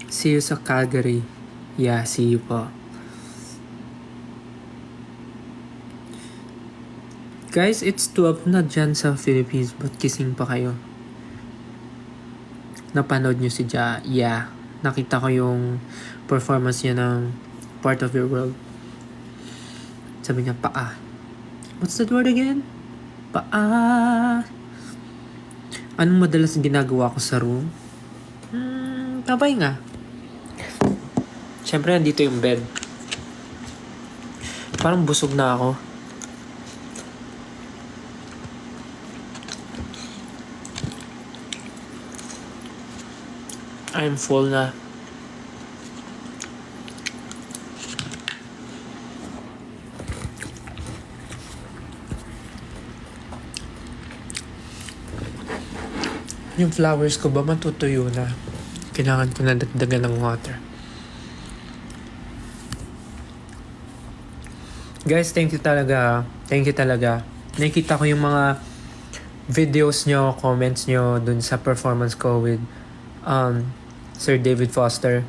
See you sa Calgary. Yeah, see you po. Guys, it's 12 na dyan sa Philippines. Ba't gising pa kayo? Napanood nyo si Ja? Yeah. Nakita ko yung performance niya ng Part of Your World. Sabi niya, paa. What's that word again? Paa. Anong madalas ginagawa ko sa room? Tabay nga. Siyempre, nandito yung bed. Parang busog na ako. I'm full na. Yung flowers ko ba matutuyo na? Kailangan ko na dagdagan ng water. Guys, thank you talaga. Thank you talaga. Nakita ko yung mga videos nyo, comments nyo dun sa performance ko with Sir David Foster.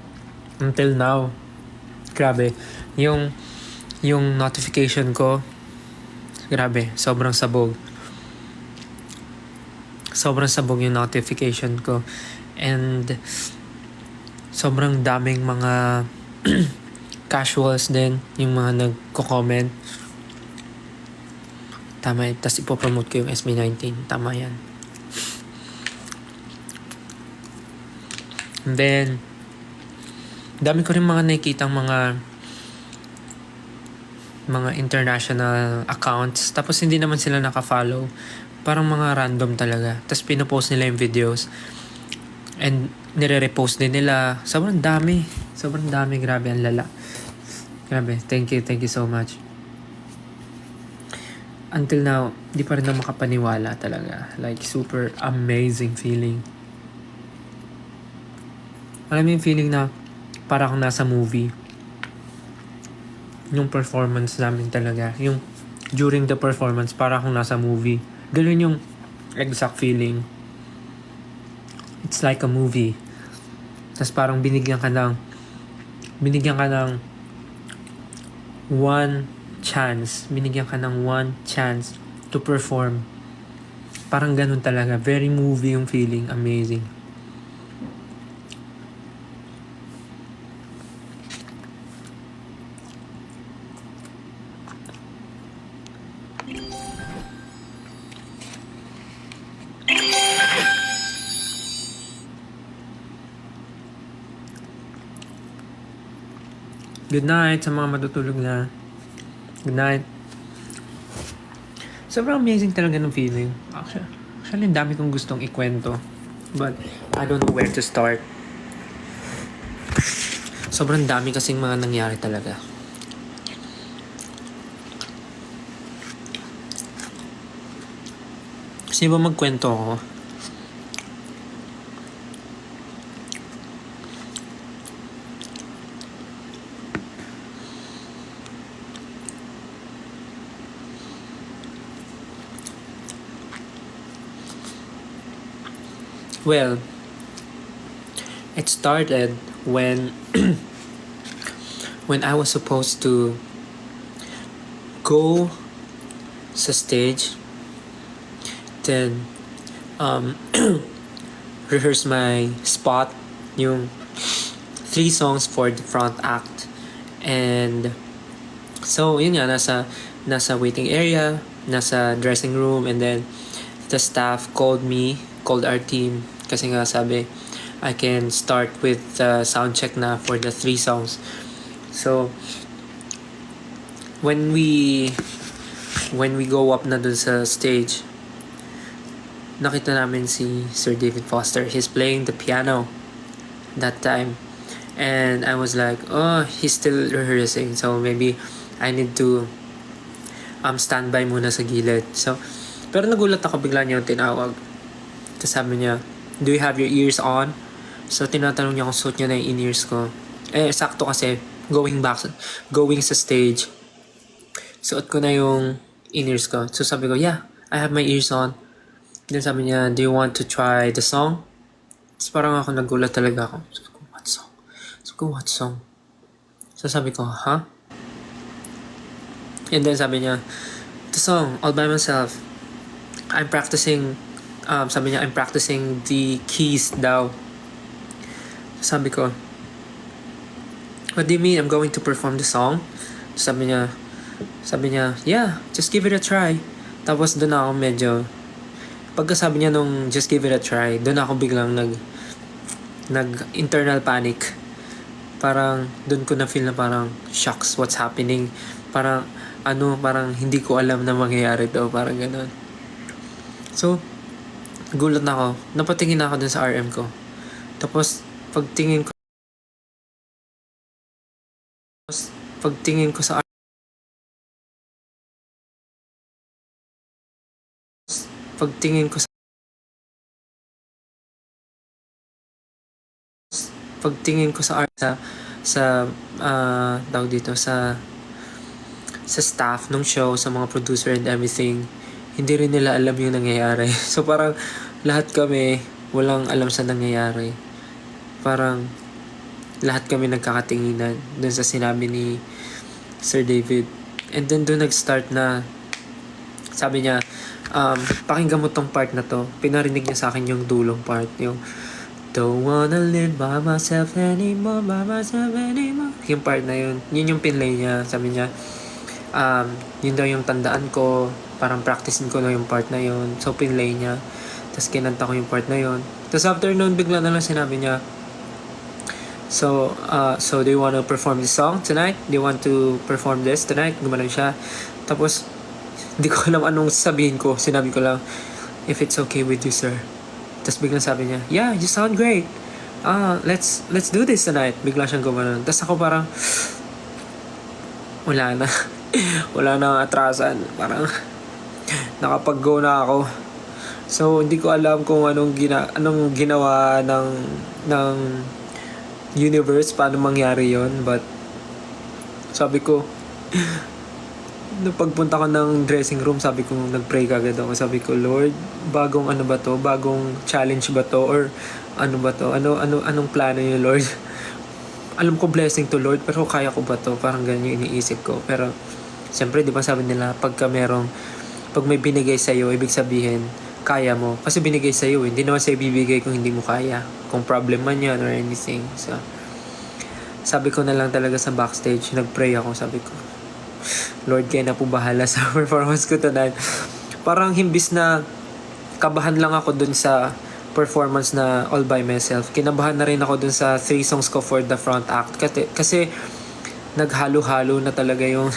Until now, grabe. Yung notification ko, grabe, sobrang sabog. Sobrang sabog yung notification ko. And sobrang daming mga casuals din, yung mga nagko-comment. Tama, tas ipopromote ko yung SB19. Tama yan. And then, dami ko rin mga nakikitang mga international accounts. Tapos hindi naman sila naka-follow. Parang mga random talaga. Tapos pinopost nila yung videos. And nire-repost din nila. Sobrang dami. Sobrang dami. Grabe, ang lala. Grabe. Thank you. Thank you so much. Until now, di pa rin ako makapaniwala talaga. Like, super amazing feeling. Alam mo yung feeling na para kang nasa movie. Yung performance namin talaga. Yung during the performance, para kang nasa movie. Ganun yung exact feeling. It's like a movie. Tapos parang binigyan ka ng one chance. Binigyan ka ng one chance to perform. Parang ganun talaga. Very movie yung feeling. Amazing. Good night sa mga matutulog na. Good night. Sobrang amazing talaga ng feeling. Actually, dami kong gustong ikwento. But, I don't know where to start. Sobrang dami kasing mga nangyari talaga. Kasi ba magkwento ako? Well, it started when when I was supposed to go sa stage, then rehearse my spot, yung 3 songs for the front act. And so yun nga, nasa waiting area, nasa dressing room, and then the staff called our team, kasi nga sabi I can start with the sound check na for the 3 songs. So when we go up na dun sa stage, nakita namin si Sir David Foster. He's playing the piano that time. And I was like, oh, he's still rehearsing. So maybe I need to standby muna sa gilid. So, pero nagulat ako, bigla niya yung tinawag. Tapos sabi niya, do you have your ears on? So tinatanong niya kung suot niya na yung in-ears ko. Sakto kasi, going sa stage, suot ko na yung in-ears ko. So sabi ko, yeah, I have my ears on. Then sabi niya, do you want to try the song? Tapos parang ako nagulat talaga ako. Sabi ko, what song? ko, what song? So sabi ko, huh? And then sabi niya, the song, All By Myself. I'm practicing, sabi niya, I'm practicing the keys daw. Sabi ko, what do you mean I'm going to perform the song? Sabi niya, yeah, just give it a try. Tapos doon ako medyo, pagkasabi niya nung just give it a try, doon ako biglang internal panic. Parang doon ko na feel na parang shocks, what's happening? Parang parang hindi ko alam na mangyayari to, parang gano'n. So, gulat na ako. Napatingin na ako dun sa RM ko. Tapos, pagtingin ko sa pagtingin ko sa tawag dito sa staff ng show, sa mga producer and everything, hindi rin nila alam yung nangyayari. So parang lahat kami walang alam sa nangyayari. Parang lahat kami nagkakatinginan dun sa sinabi ni Sir David. And then doon nag-start na sabi niya, pakinggan mo tong part na to. Pinarinig niya sa akin yung dulong part, yung don't wanna live by myself anymore. Yung part na yun yung pinlay niya. Sabi niya, yun daw yung tandaan ko, parang practicein ko na yung part na yun. So pinlay niya, tapos kinanta ko yung part na yun. Tapos after noon, bigla na lang sinabi niya, so do you want to perform this song tonight? Do you want to perform this tonight? Gumanon siya. Tapos hindi ko alam anong sabihin ko. Sinabi ko lang, if it's okay with you, sir. Tapos biglang sabi niya, yeah, you sound great. Let's do this tonight. Bigla siyang gumanon. Tapos ako parang wala na atrasan. Parang nakapag-go na ako. So hindi ko alam kung anong ginawa ng universe, paano mangyari yon. But sabi ko, nung pagpunta ko ng dressing room, sabi ko, nag-pray kagad ako. Sabi ko, Lord, bagong ano ba to? Bagong challenge ba to? Or ano ba to? Anong plano niyo, Lord? Alam ko blessing to, Lord, pero kaya ko ba to? Parang ganyan yung iniisip ko. Pero siyempre, di ba sabi nila, pag may binigay sa'yo, ibig sabihin, kaya mo. Kasi binigay sa'yo, hindi naman sa'yo bibigay kung hindi mo kaya. Kung problem man yan or anything. So, sabi ko na lang talaga sa backstage, nag-pray ako, sabi ko, Lord, kaya na po bahala sa performance ko tonight. Parang himbis na kabahan lang ako dun sa performance na All By Myself, kinabahan na rin ako dun sa 3 songs ko for the front act. Kasi naghalo-halo na talaga yung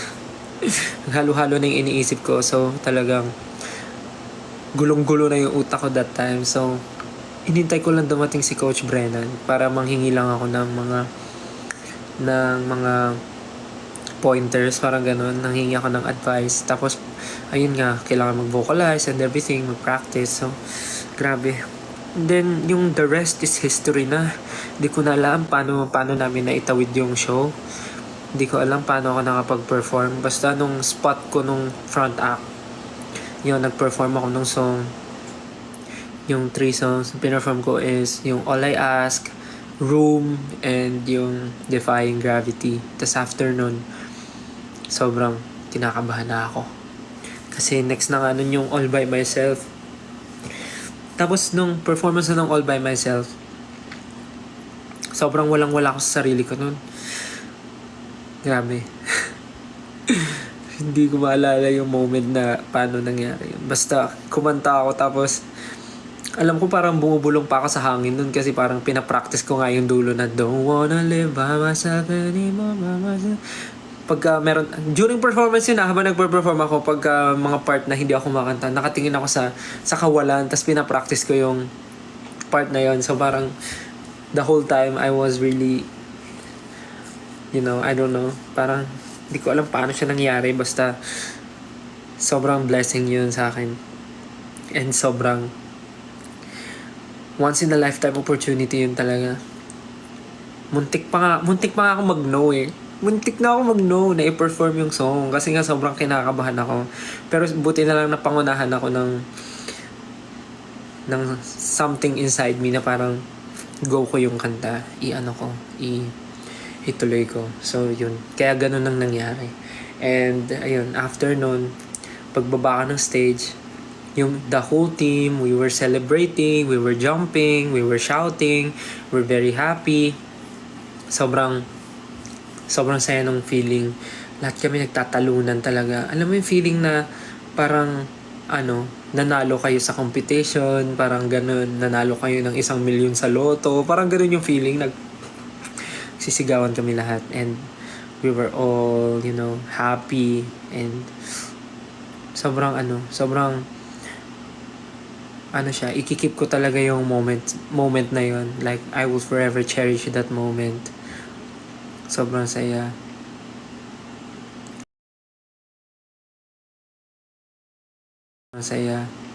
naghalo-halo na yung iniisip ko. So talagang gulong-gulo na yung utak ko that time. So inintay ko lang dumating si Coach Brennan para manghingi lang ako ng mga pointers, parang ganun. Nanghingi ako ng advice. Tapos ayun nga, kailangan mag-vocalize and everything, mag-practice. So grabe. And then yung the rest is history na. Hindi ko na alam paano namin naitawid yung show. Hindi ko alam paano ako nakapag-perform. Basta nung spot ko nung front act, yun, nag-perform ako nung song. Yung 3 songs pinperform ko is yung All I Ask, Room, and yung Defying Gravity. Tas after nun, sobrang kinakabahan na ako. Kasi next na nga nun yung All By Myself. Tapos nung performance na ng All By Myself, sobrang walang-wala ako sa sarili ko nun. Grabe. Hindi ko maalala yung moment na paano nangyari yun. Basta kumanta ako, tapos alam ko parang bumubulong pa ako sa hangin nun kasi parang pinapractice ko nga yung dulo na don't wanna live by myself anymore, by myself. Pagka meron, during performance yun, habang nagper-perform ako, pagka mga part na hindi ako makanta, nakatingin ako sa kawalan, tapos pinapractice ko yung part na yun. So parang the whole time I was really, I don't know, parang hindi ko alam paano siya nangyari, basta sobrang blessing yun sa akin. And sobrang once in a lifetime opportunity yun talaga. Muntik pa nga ako mag-no eh. Muntik na ako mag-no na i-perform yung song kasi nga sobrang kinakabahan ako. Pero buti na lang napangunahan ako ng something inside me na parang go ko yung kanta. ituloy ko. So yun, kaya ganun ang nangyari. And ayun, after nun, pagbaba ka ng stage, yung the whole team, we were celebrating, we were jumping, we were shouting, we're very happy. Sobrang saya nung feeling. Lahat kami nagtatalunan talaga. Alam mo yung feeling na parang nanalo kayo sa competition, parang ganun, nanalo kayo ng 1,000,000 sa loto, parang ganun yung feeling, sisigawan kami lahat, and we were all, happy, and sobrang siya, ikikip ko talaga yung moment na yun. Like, I will forever cherish that moment. Sobrang saya. Sobrang saya.